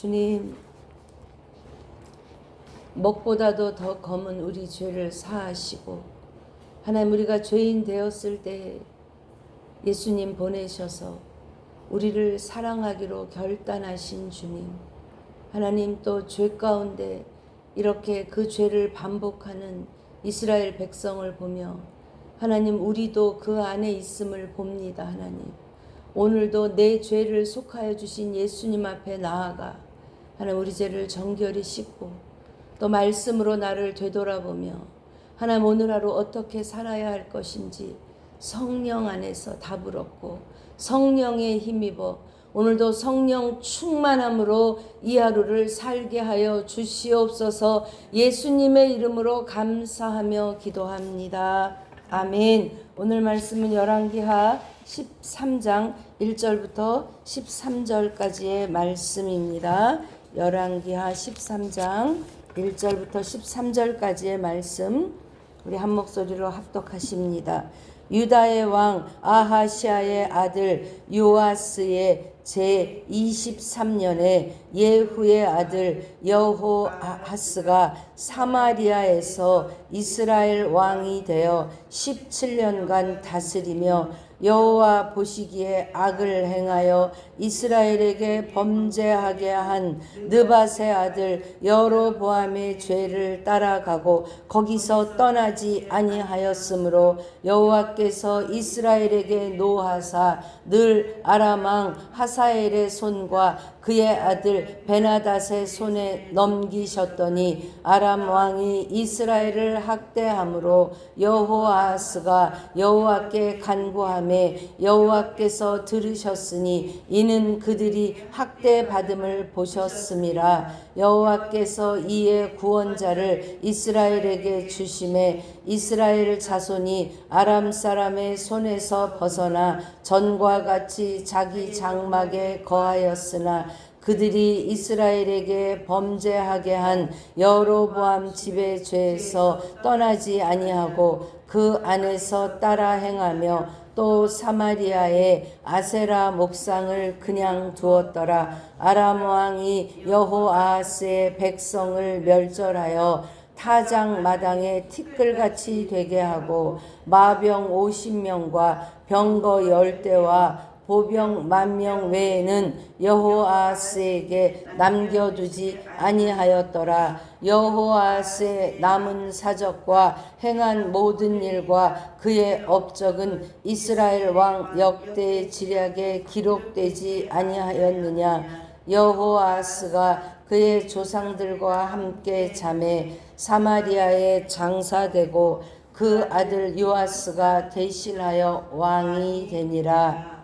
주님, 먹보다도 더 검은 우리 죄를 사하시고 하나님, 우리가 죄인 되었을 때 예수님 보내셔서 우리를 사랑하기로 결단하신 주님, 하나님, 또 죄 가운데 이렇게 그 죄를 반복하는 이스라엘 백성을 보며 하나님, 우리도 그 안에 있음을 봅니다. 하나님, 오늘도 내 죄를 속하여 주신 예수님 앞에 나아가 하나님, 우리 죄를 정결히 씻고 또 말씀으로 나를 되돌아보며 하나님, 오늘 하루 어떻게 살아야 할 것인지 성령 안에서 답을 얻고 성령에 힘입어 오늘도 성령 충만함으로 이 하루를 살게 하여 주시옵소서. 예수님의 이름으로 감사하며 기도합니다. 아멘. 오늘 말씀은 열왕기하 13장 1절부터 13절까지의 말씀입니다. 열왕기하 13장 1절부터 13절까지의 말씀, 우리 한 목소리로 합독하십니다. 유다의 왕 아하시아의 아들 요아스의 제23년에 예후의 아들 여호아하스가 사마리아에서 이스라엘 왕이 되어 17년간 다스리며 여호와 보시기에 악을 행하여 이스라엘에게 범죄하게 한 느밧의 아들 여로보암의 죄를 따라가고 거기서 떠나지 아니하였으므로 여호와께서 이스라엘에게 노하사 늘 아람 왕 하사엘의 손과 그의 아들 베나닷의 손에 넘기셨더니 아람 왕이 이스라엘을 학대함으로 여호아하스가 여호와께 간구하매 여호와께서 들으셨으니 이는 그들이 학대받음을 보셨음이라. 여호와께서 이에 구원자를 이스라엘에게 주심에 이스라엘 자손이 아람 사람의 손에서 벗어나 전과 같이 자기 장막에 거하였으나 그들이 이스라엘에게 범죄하게 한 여로보암 집의 죄에서 떠나지 아니하고 그 안에서 따라 행하며 또 사마리아에 아세라 목상을 그냥 두었더라. 아람 왕이 여호아하스의 백성을 멸절하여 타작 마당에 티끌같이 되게 하고 마병 50명과 병거 10대와 보병 10,000명 외에는 여호아하스에게 남겨두지 아니하였더라. 여호아하스의 남은 사적과 행한 모든 일과 그의 업적은 이스라엘 왕 역대 지략에 기록되지 아니하였느냐. 여호아하스가 그의 조상들과 함께 잠에 사마리아에 장사되고 그 아들 요아스가 대신하여 왕이 되니라.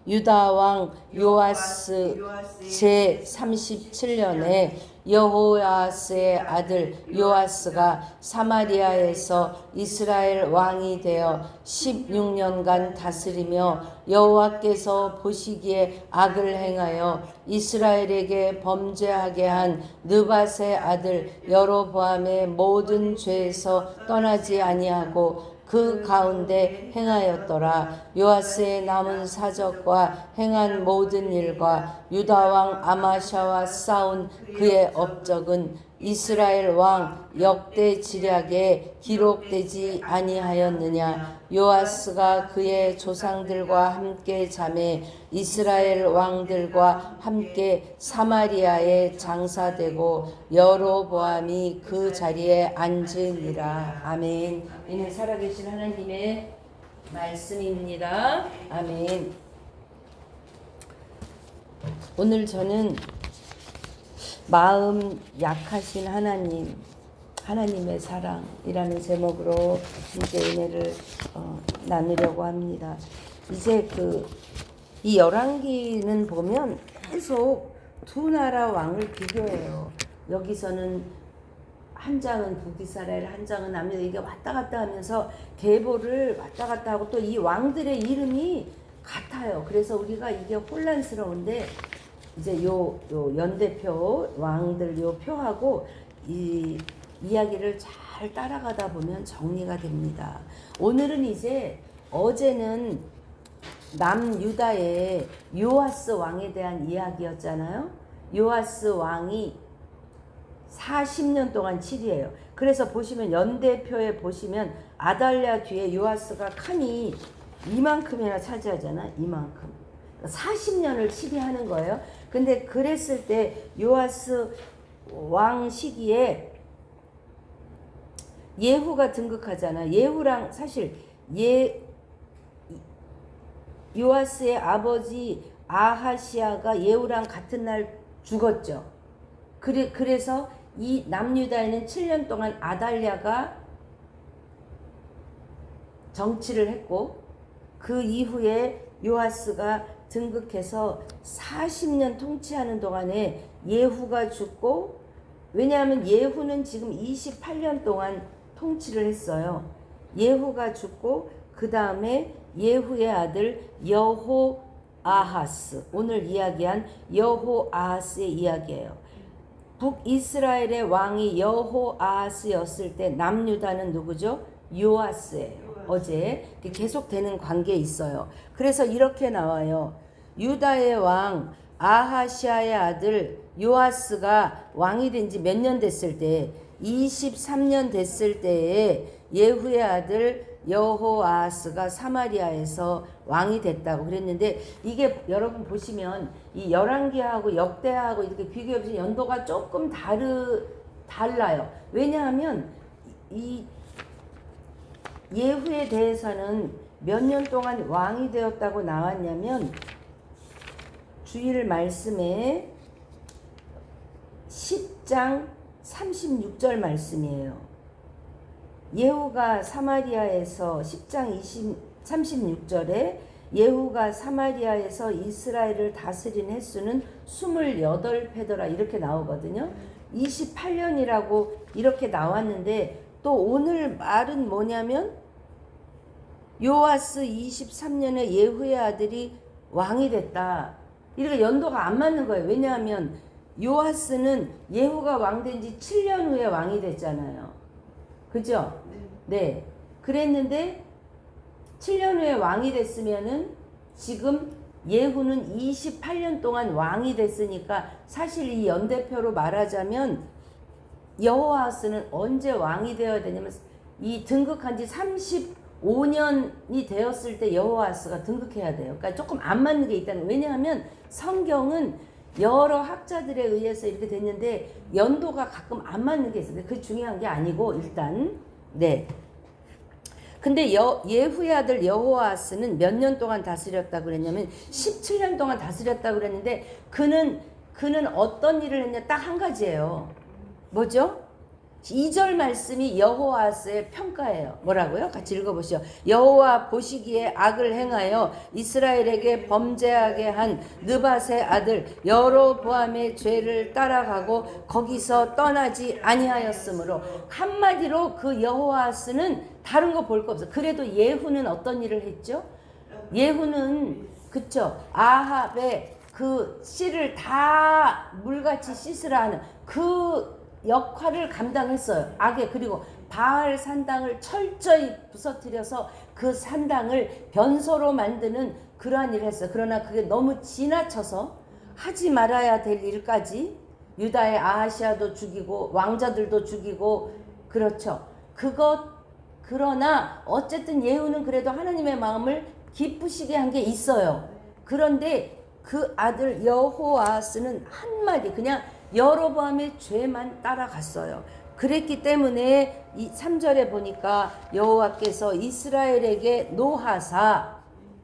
유다 왕 요아스 제37년에 여호아스의 아들 요아스가 사마리아에서 이스라엘 왕이 되어 16년간 다스리며 여호와께서 보시기에 악을 행하여 이스라엘에게 범죄하게 한 느밧의 아들 여로보암의 모든 죄에서 떠나지 아니하고 그 가운데 행하였더라. 요아스의 남은 사적과 행한 모든 일과 유다왕 아마샤와 싸운 그의 업적은 이스라엘 왕 역대 지략에 기록되지 아니하였느냐. 요아스가 그의 조상들과 함께 잠에 이스라엘 왕들과 함께 사마리아에 장사되고 여로보암이 그 자리에 앉으니라. 아멘. 이는 살아계신 하나님의 말씀입니다. 아멘. 오늘 저는 마음 약하신 하나님, 하나님의 사랑이라는 제목으로 함께 은혜를 나누려고 합니다. 이제 이 열왕기는 보면 계속 두 나라 왕을 비교해요. 여기서는 한 장은 북이스라엘, 한 장은 남유다, 이게 왔다 갔다 하면서 계보를 왔다 갔다 하고 또 이 왕들의 이름이 같아요. 그래서 우리가 이게 혼란스러운데 이제 요 연대표 왕들 요 표하고 이 이야기를 잘 따라가다 보면 정리가 됩니다. 오늘은 이제 어제는 남유다의 요아스 왕에 대한 이야기였잖아요. 요아스 왕이 40년 동안 치리해요. 그래서 보시면 연대표에 보시면 아달랴 뒤에 요아스가 칸이 이만큼이나 차지하잖아. 이만큼. 40년을 치리하는 거예요. 근데 그랬을 때 요아스 왕 시기에 예후가 등극하잖아. 예후랑 사실 요아스의 아버지 아하시아가 예후랑 같은 날 죽었죠. 그래서 이 남유다에는 7년 동안 아달랴가 정치를 했고, 그 이후에 요아스가 등극해서 40년 통치하는 동안에 예후가 죽고, 왜냐하면 예후는 지금 28년 동안 통치를 했어요. 예후가 죽고 그 다음에 예후의 아들 여호아하스, 오늘 이야기한 여호아하스의 이야기예요. 북이스라엘의 왕이 여호아하스였을 때 남유다는 누구죠? 요아스예요. 어제 계속되는 관계에 있어요. 그래서 이렇게 나와요. 유다의 왕 아하시아의 아들 요아스가 왕이 된 지 몇 년 됐을 때, 23년 됐을 때에 예후의 아들 여호아스가 사마리아에서 왕이 됐다고 그랬는데, 이게 여러분 보시면 이 열왕기하고 역대하고 이렇게 비교해보시면 연도가 조금 달라요. 왜냐하면 이 예후에 대해서는 몇 년 동안 왕이 되었다고 나왔냐면, 주일 말씀에 10장 36절 말씀이에요. 예후가 사마리아에서 10장 36절에 예후가 사마리아에서 이스라엘을 다스린 횟수는 28패더라 이렇게 나오거든요. 28년이라고 이렇게 나왔는데, 또 오늘 말은 뭐냐면 요아스 23년에 예후의 아들이 왕이 됐다. 이렇게 연도가 안 맞는 거예요. 왜냐하면 요아스는 예후가 왕된 지 7년 후에 왕이 됐잖아요. 그죠? 네. 그랬는데 7년 후에 왕이 됐으면은 지금 예후는 28년 동안 왕이 됐으니까, 사실 이 연대표로 말하자면 여호아스는 언제 왕이 되어야 되냐면 이 등극한 지 35년이 되었을 때 여호아스가 등극해야 돼요. 그러니까 조금 안 맞는 게 있다는. 왜냐하면 성경은 여러 학자들에 의해서 이렇게 됐는데 연도가 가끔 안 맞는 게 있어요. 그게 중요한 게 아니고 일단 네. 근데 예후의 아들 여호아스는 몇 년 동안 다스렸다고 그랬냐면 17년 동안 다스렸다고 그랬는데, 그는 어떤 일을 했냐, 딱 한 가지예요. 뭐죠? 2절 말씀이 여호아스의 평가예요. 뭐라고요? 같이 읽어보시죠. 여호와 보시기에 악을 행하여 이스라엘에게 범죄하게 한 느밧의 아들 여로보암의 죄를 따라가고 거기서 떠나지 아니하였으므로, 한마디로 그 여호아스는 다른 거 볼 거 없어. 그래도 예후는 어떤 일을 했죠? 예후는 그쵸, 아합의 그 씨를 다 물같이 씻으라 하는 그 역할을 감당했어요. 악에. 그리고 바알 산당을 철저히 부서뜨려서 그 산당을 변소로 만드는 그러한 일을 했어요. 그러나 그게 너무 지나쳐서 하지 말아야 될 일까지 유다의 아하시아도 죽이고 왕자들도 죽이고, 그렇죠. 그러나 어쨌든 예후는 그래도 하나님의 마음을 기쁘시게 한 게 있어요. 그런데 그 아들 여호아스는 한마디 그냥 여로보암의 죄만 따라갔어요. 그랬기 때문에 이 3절에 보니까 여호와께서 이스라엘에게 노하사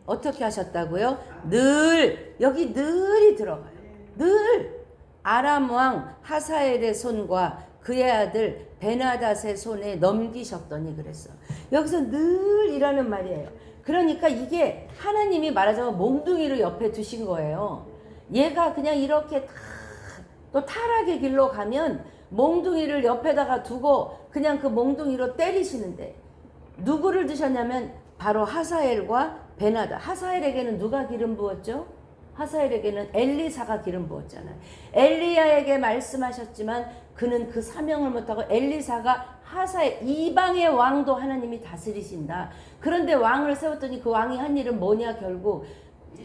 어떻게 하셨다고요? 늘, 여기 늘이 들어가요. 늘 아람 왕 하사엘의 손과 그의 아들 베나닷의 손에 넘기셨더니 그랬어. 여기서 늘이라는 말이에요. 그러니까 이게 하나님이 말하자면 몽둥이를 옆에 두신 거예요. 얘가 그냥 이렇게 또 타락의 길로 가면 몽둥이를 옆에다가 두고 그냥 그 몽둥이로 때리시는데, 누구를 드셨냐면 바로 하사엘과 베나다. 하사엘에게는 누가 기름 부었죠? 하사엘에게는 엘리사가 기름 부었잖아요. 엘리야에게 말씀하셨지만 그는 그 사명을 못하고 엘리사가 하사엘, 이방의 왕도 하나님이 다스리신다. 그런데 왕을 세웠더니 그 왕이 한 일은 뭐냐, 결국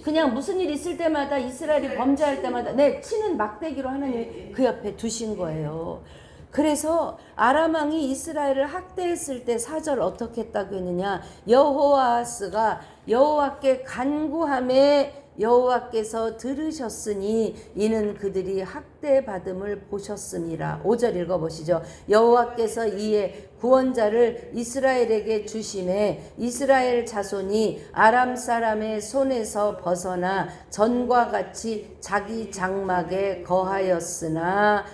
그냥 무슨 일 있을 때마다 이스라엘이 범죄할 때마다 치는 막대기로 하나님이 그 옆에 두신 거예요. 그래서 아람 왕이 이스라엘을 학대했을 때 4절 어떻게 했다고 했느냐. 여호아스가 여호와께 간구함에 여호와께서 들으셨으니 이는 그들이 학대받음을 보셨음이라. 5절 읽어보시죠. 여호와께서 이에 구원자를 이스라엘에게 주심에 이스라엘 자손이 아람 사람의 손에서 벗어나 전과 같이 자기 장막에 거하였으나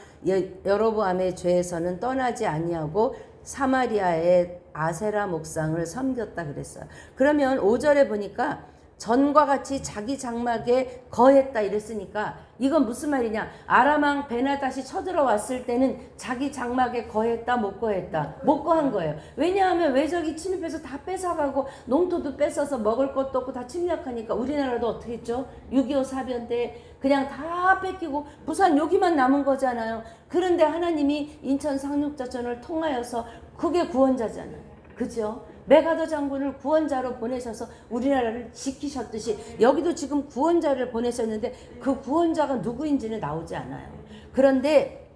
여로보암의 죄에서는 떠나지 아니하고 사마리아의 아세라 목상을 섬겼다 그랬어요. 그러면 5절에 보니까 전과 같이 자기 장막에 거했다 이랬으니까 이건 무슨 말이냐. 아람왕 베나닷이 쳐들어왔을 때는 자기 장막에 거했다 못 거했다? 못 거한 거예요. 왜냐하면 외적이 침입해서 다 뺏어가고 농토도 뺏어서 먹을 것도 없고 다 침략하니까. 우리나라도 어떻게 했죠? 6.25 사변 때 그냥 다 뺏기고 부산 여기만 남은 거잖아요. 그런데 하나님이 인천 상륙작전을 통하여서 그게 구원자잖아요. 그죠? 메가더 장군을 구원자로 보내셔서 우리나라를 지키셨듯이 여기도 지금 구원자를 보내셨는데 그 구원자가 누구인지는 나오지 않아요. 그런데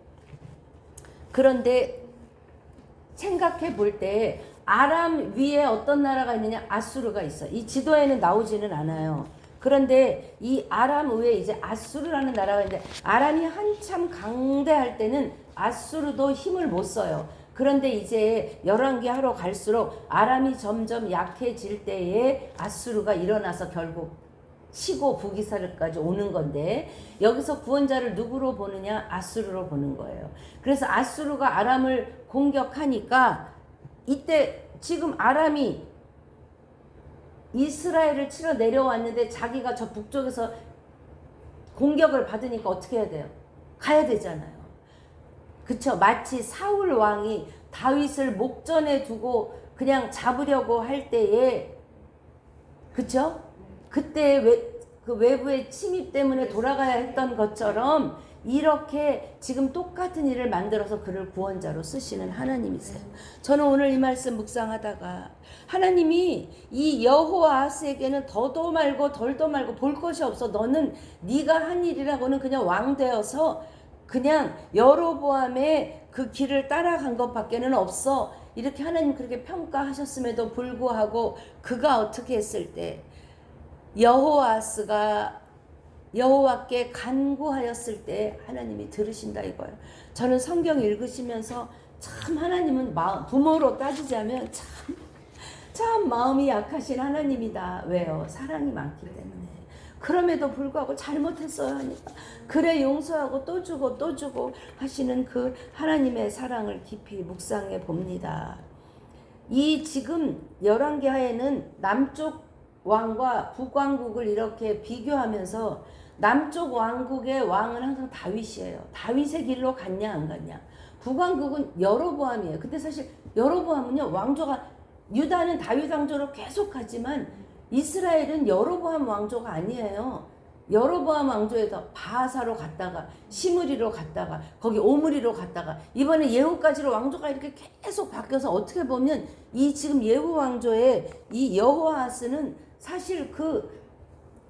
생각해 볼 때 아람 위에 어떤 나라가 있느냐. 아수르가 있어. 이 지도에는 나오지는 않아요. 그런데 이 아람 위에 이제 아수르라는 나라가 있는데 아람이 한참 강대할 때는 아수르도 힘을 못 써요. 그런데 이제 열왕기 하러 갈수록 아람이 점점 약해질 때에 아수르가 일어나서 결국 치고 북이스라엘까지 오는 건데 여기서 구원자를 누구로 보느냐. 아수르로 보는 거예요. 그래서 아수르가 아람을 공격하니까 이때 지금 아람이 이스라엘을 치러 내려왔는데 자기가 저 북쪽에서 공격을 받으니까 어떻게 해야 돼요? 가야 되잖아요. 그쵸? 마치 사울 왕이 다윗을 목전에 두고 그냥 잡으려고 할 때에, 그쵸? 그때 그 외부의 침입 때문에 돌아가야 했던 것처럼 이렇게 지금 똑같은 일을 만들어서 그를 구원자로 쓰시는 하나님이세요. 저는 오늘 이 말씀 묵상하다가 하나님이 이 여호아스에게는 더도 말고 덜도 말고 볼 것이 없어. 너는 네가 한 일이라고는 그냥 왕 되어서 그냥 여로보암의 그 길을 따라간 것밖에는 없어. 이렇게 하나님 그렇게 평가하셨음에도 불구하고 그가 어떻게 했을 때 여호아스가 여호와께 간구하였을 때 하나님이 들으신다 이거예요. 저는 성경 읽으시면서 참 하나님은 부모로 따지자면 참 마음이 약하신 하나님이다. 왜요? 사랑이 많기 때문에. 그럼에도 불구하고 잘못했어요 하니까 그래 용서하고 또 주고 하시는 그 하나님의 사랑을 깊이 묵상해 봅니다. 이 지금 열왕기하에는 남쪽 왕과 북왕국을 이렇게 비교하면서 남쪽 왕국의 왕은 항상 다윗이에요. 다윗의 길로 갔냐 안 갔냐. 북왕국은 여로보암이에요. 근데 사실 여로보암은요 왕조가 유다는 다윗 왕조로 계속 가지만 이스라엘은 여로보암 왕조가 아니에요. 여로보암 왕조에서 바하사로 갔다가 시므리로 갔다가 거기 오므리로 갔다가 이번에 예후까지로 왕조가 이렇게 계속 바뀌어서 어떻게 보면 이 지금 예후 왕조의 이 여호아스는 사실 그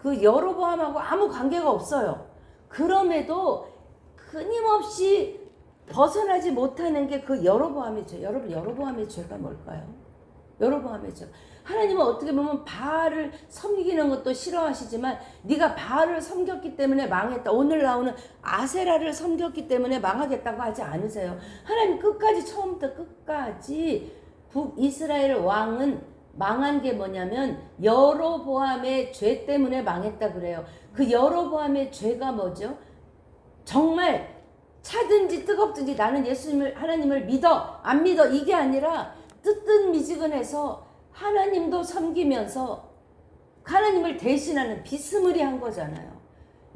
여로보암하고 아무 관계가 없어요. 그럼에도 끊임없이 벗어나지 못하는 게 그 여로보암의 죄. 여러분 여로보암의 죄가 뭘까요? 여로보암의 죄. 하나님은 어떻게 보면 바알을 섬기는 것도 싫어하시지만 네가 바알을 섬겼기 때문에 망했다. 오늘 나오는 아세라를 섬겼기 때문에 망하겠다고 하지 않으세요. 하나님 끝까지 처음부터 끝까지 북이스라엘 왕은 망한 게 뭐냐면 여로보암의 죄 때문에 망했다 그래요. 그 여로보암의 죄가 뭐죠? 정말 차든지 뜨겁든지 나는 예수님을 하나님을 믿어 안 믿어 이게 아니라 뜨뜻미지근해서 하나님도 섬기면서 하나님을 대신하는 비스무리한 거잖아요.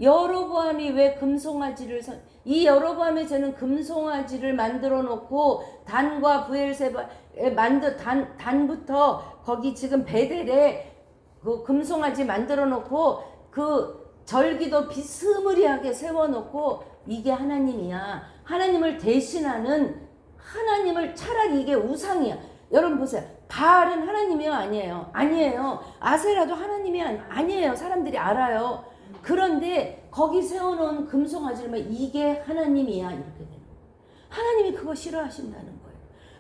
여로보암이 왜 금송아지를 이 여로보암의 죄는 금송아지를 만들어 놓고 단과 브엘세바에 단부터 거기 지금 베델에 그 금송아지 만들어 놓고 그 절기도 비스무리하게 세워 놓고 이게 하나님이야. 하나님을 대신하는 하나님을 차라리 이게 우상이야. 여러분 보세요. 바알은 하나님이요? 아니에요. 아니에요. 아세라도 하나님이 아니에요. 사람들이 알아요. 그런데 거기 세워놓은 금송아지를 이게 하나님이야 이렇게 되는 거예요. 하나님이 그거 싫어하신다는 거예요.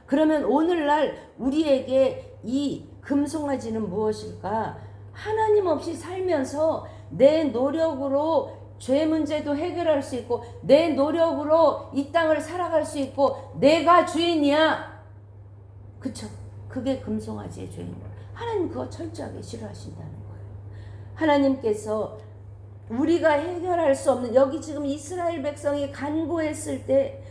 그러면 오늘날 우리에게 이 금송아지는 무엇일까? 하나님 없이 살면서 내 노력으로 죄 문제도 해결할 수 있고 내 노력으로 이 땅을 살아갈 수 있고 내가 주인이야. 그쵸? 그게 금송아지의 죄인 거예요. 하나님 그거 철저하게 싫어하신다는 거예요. 하나님께서 우리가 해결할 수 없는 여기 지금 이스라엘 백성이 간구했을 때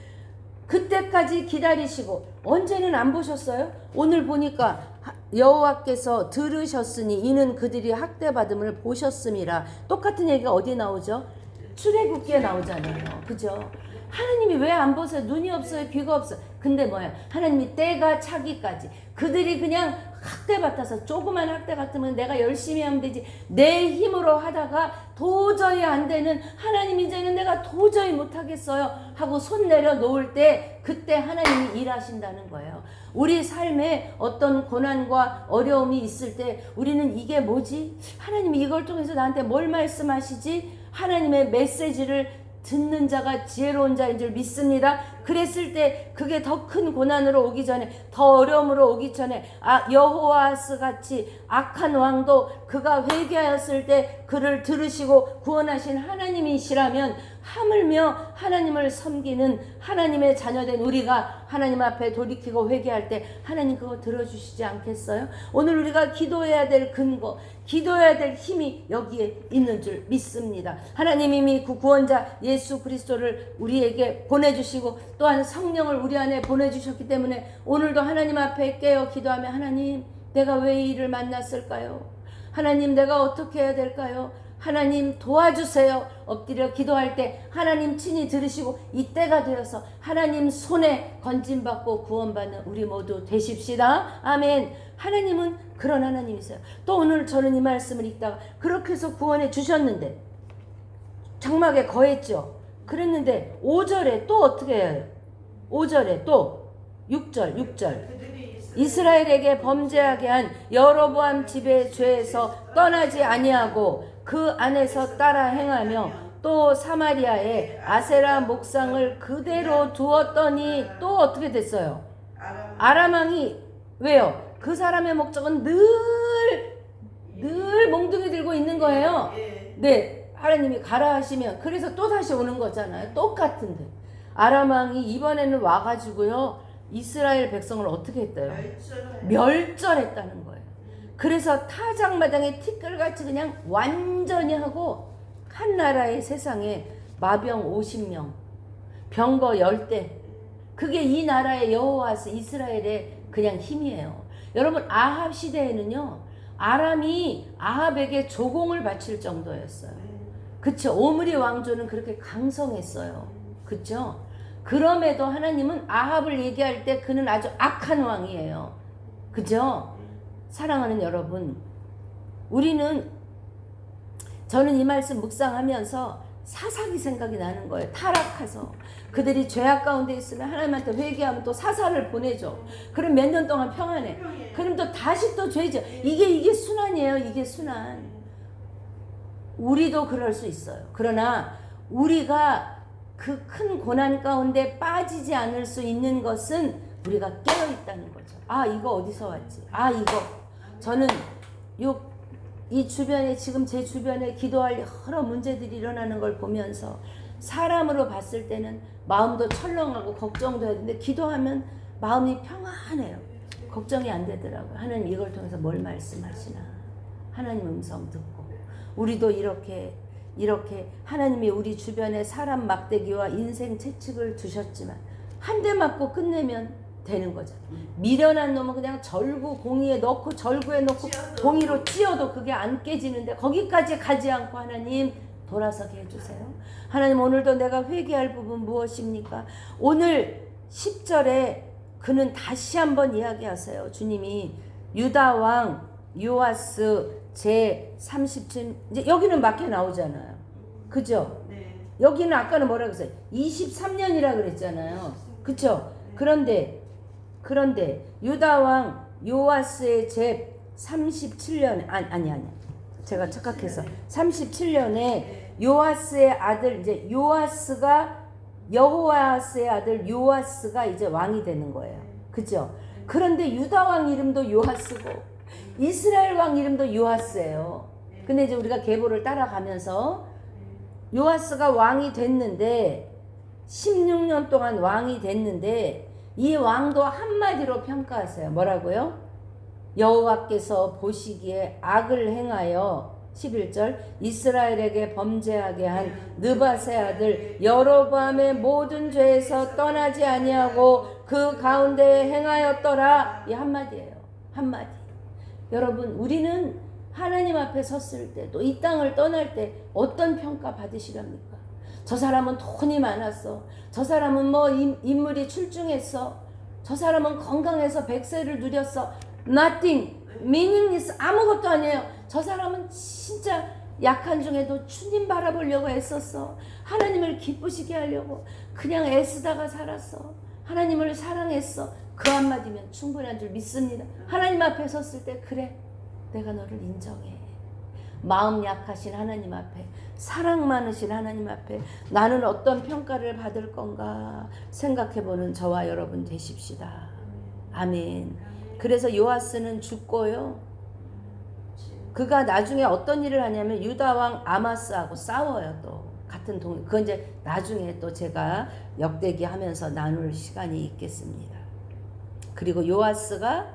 그때까지 기다리시고 언제는 안 보셨어요? 오늘 보니까 여호와께서 들으셨으니 이는 그들이 학대받음을 보셨음이라. 똑같은 얘기가 어디 나오죠? 출애굽기에 나오잖아요. 그죠? 하나님이 왜 안 보세요? 눈이 없어요? 귀가 없어요? 근데 뭐야? 하나님이 때가 차기까지 그들이 그냥 학대받아서 조그만 학대 같으면 내가 열심히 하면 되지 내 힘으로 하다가 도저히 안 되는 하나님 이제는 내가 도저히 못하겠어요 하고 손 내려놓을 때 그때 하나님이 일하신다는 거예요. 우리 삶에 어떤 고난과 어려움이 있을 때 우리는 이게 뭐지? 하나님이 이걸 통해서 나한테 뭘 말씀하시지? 하나님의 메시지를 듣는 자가 지혜로운 자인 줄 믿습니다. 그랬을 때 그게 더 큰 고난으로 오기 전에 더 어려움으로 오기 전에 여호와스 같이 악한 왕도 그가 회개하였을 때 그를 들으시고 구원하신 하나님이시라면 하물며 하나님을 섬기는 하나님의 자녀된 우리가 하나님 앞에 돌이키고 회개할 때 하나님 그거 들어주시지 않겠어요? 오늘 우리가 기도해야 될 근거, 기도해야 될 힘이 여기에 있는 줄 믿습니다. 하나님 이미 그 구원자 예수 그리스도를 우리에게 보내주시고 또한 성령을 우리 안에 보내주셨기 때문에 오늘도 하나님 앞에 깨어 기도하며 하나님 내가 왜 이 일을 만났을까요? 하나님 내가 어떻게 해야 될까요? 하나님 도와주세요. 엎드려 기도할 때 하나님 친히 들으시고 이때가 되어서 하나님 손에 건짐받고 구원받는 우리 모두 되십시다. 아멘. 하나님은 그런 하나님이세요. 또 오늘 저는 이 말씀을 읽다가 그렇게 해서 구원해 주셨는데 장막에 거했죠. 그랬는데 5절에 또 어떻게 해요? 5절에 또 6절 이스라엘에게 범죄하게 한 여로보암 집의 죄에서 떠나지 아니하고 그 안에서 따라 행하며 또 사마리아에 아세라 목상을 그대로 두었더니 또 어떻게 됐어요? 아람 왕이 왜요? 그 사람의 목적은 늘 몽둥이 들고 있는 거예요. 네, 하나님이 가라 하시면 그래서 또 다시 오는 거잖아요. 똑같은데 아람 왕이 이번에는 와가지고요 이스라엘 백성을 어떻게 했대요? 멸절했다는 거예요. 그래서 타작마당에 티끌같이 그냥 완전히 하고 한 나라의 세상에 마병 50명, 병거 10대. 그게 이 나라의 여호와스 이스라엘의 그냥 힘이에요. 여러분 아합 시대에는요 아람이 아합에게 조공을 바칠 정도였어요. 그쵸? 오므리 왕조는 그렇게 강성했어요. 그쵸? 그럼에도 하나님은 아합을 얘기할 때 그는 아주 악한 왕이에요. 그죠? 사랑하는 여러분, 저는 이 말씀 묵상하면서 사사기 생각이 나는 거예요. 타락해서 그들이 죄악 가운데 있으면 하나님한테 회개하면 또 사사를 보내줘. 그럼 몇 년 동안 평안해. 그럼 또 다시 또 죄죠. 이게 순환이에요. 이게 순환. 우리도 그럴 수 있어요. 그러나 우리가 그 큰 고난 가운데 빠지지 않을 수 있는 것은 우리가 깨어 있다는 거죠. 아 이거 어디서 왔지? 아 이거 저는 이 주변에 지금 제 주변에 기도할 여러 문제들이 일어나는 걸 보면서 사람으로 봤을 때는 마음도 철렁하고 걱정도 해야 되는데 기도하면 마음이 평안해요. 걱정이 안 되더라고요. 하나님 이걸 통해서 뭘 말씀하시나 하나님 음성 듣고 우리도 이렇게 하나님이 우리 주변에 사람 막대기와 인생 채찍을 두셨지만 한 대 맞고 끝내면 되는 거죠. 미련한 놈은 그냥 공이에 넣고 절구에 넣고 공이로 찧어도 그게 안 깨지는데 거기까지 가지 않고 하나님 돌아서게 해주세요. 하나님 오늘도 내가 회개할 부분 무엇입니까? 오늘 10절에 그는 다시 한번 이야기하세요. 주님이 유다 왕 요아스 제 30쯤 이제 여기는 맞게 나오잖아요. 그죠? 네. 여기는 아까는 뭐라고 했어요? 23년이라 그랬잖아요. 그쵸? 그런데 유다 왕 요아스의 제 37년에 아니 제가 착각해서 37년에 요아스의 아들 이제 요아스가 여호아스의 아들 요아스가 이제 왕이 되는 거예요. 그죠? 그런데 유다 왕 이름도 요아스고 이스라엘 왕 이름도 요아스예요. 근데 이제 우리가 계보를 따라가면서 요아스가 왕이 됐는데 16년 동안 왕이 됐는데 이 왕도 한마디로 평가하세요. 뭐라고요? 여호와께서 보시기에 악을 행하여 11절 이스라엘에게 범죄하게 한 느밧의 아들 여로보암의 모든 죄에서 떠나지 아니하고 그 가운데 행하였더라. 이 한마디예요. 한마디. 여러분 우리는 하나님 앞에 섰을 때 또 이 땅을 떠날 때 어떤 평가 받으시렵니까? 저 사람은 돈이 많았어. 저 사람은 뭐 인물이 출중했어. 저 사람은 건강해서 100세를 누렸어. Nothing. meaningless. 아무것도 아니에요. 저 사람은 진짜 약한 중에도 주님 바라보려고 애썼어. 하나님을 기쁘시게 하려고 그냥 애쓰다가 살았어. 하나님을 사랑했어. 그 한마디면 충분한 줄 믿습니다. 하나님 앞에 섰을 때 그래 내가 너를 인정해. 마음 약하신 하나님 앞에 사랑 많으신 하나님 앞에 나는 어떤 평가를 받을 건가 생각해보는 저와 여러분 되십시다. 아멘. 그래서 요아스는 죽고요. 그가 나중에 어떤 일을 하냐면 유다왕 아마스하고 싸워요. 또 같은 그건 이제 나중에 또 제가 역대기 하면서 나눌 시간이 있겠습니다. 그리고 요아스가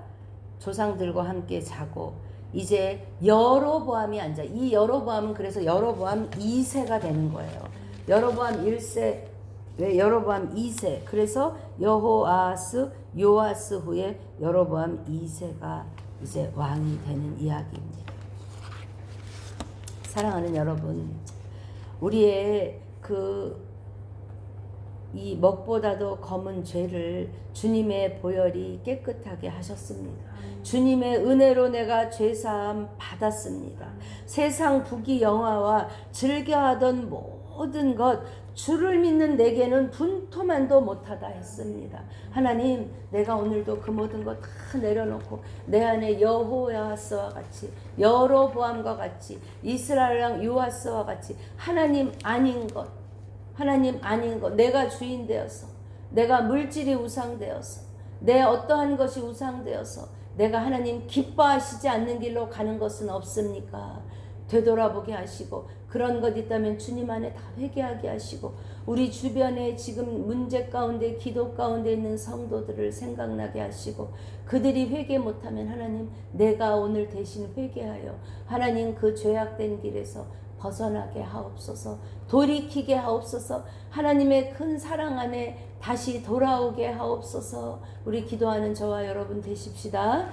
조상들과 함께 자고 이제 여로보암이 앉아. 이 여로보암은 그래서 여로보암 2세가 되는 거예요. 여로보암 1세, 여로보암 2세. 그래서 여호아스, 요아스 후에 여로보암 2세가 이제 왕이 되는 이야기입니다. 사랑하는 여러분, 우리의 이 먹보다도 검은 죄를 주님의 보혈이 깨끗하게 하셨습니다. 주님의 은혜로 내가 죄사함 받았습니다. 세상 부귀 영화와 즐겨하던 모든 것 주를 믿는 내게는 분토만도 못하다 했습니다. 하나님, 내가 오늘도 그 모든 것 다 내려놓고 내 안에 여호야스와 같이 여로보암과 같이 이스라엘 왕 요아스와 같이 하나님 아닌 것 내가 주인 되어서 내가 물질이 우상되어서 내 어떠한 것이 우상되어서 내가 하나님 기뻐하시지 않는 길로 가는 것은 없습니까? 되돌아보게 하시고 그런 것 있다면 주님 안에 다 회개하게 하시고 우리 주변에 지금 문제 가운데 기도 가운데 있는 성도들을 생각나게 하시고 그들이 회개 못하면 하나님 내가 오늘 대신 회개하여 하나님 그 죄악된 길에서 벗어나게 하옵소서. 돌이키게 하옵소서. 하나님의 큰 사랑 안에 다시 돌아오게 하옵소서. 우리 기도하는 저와 여러분 되십시다.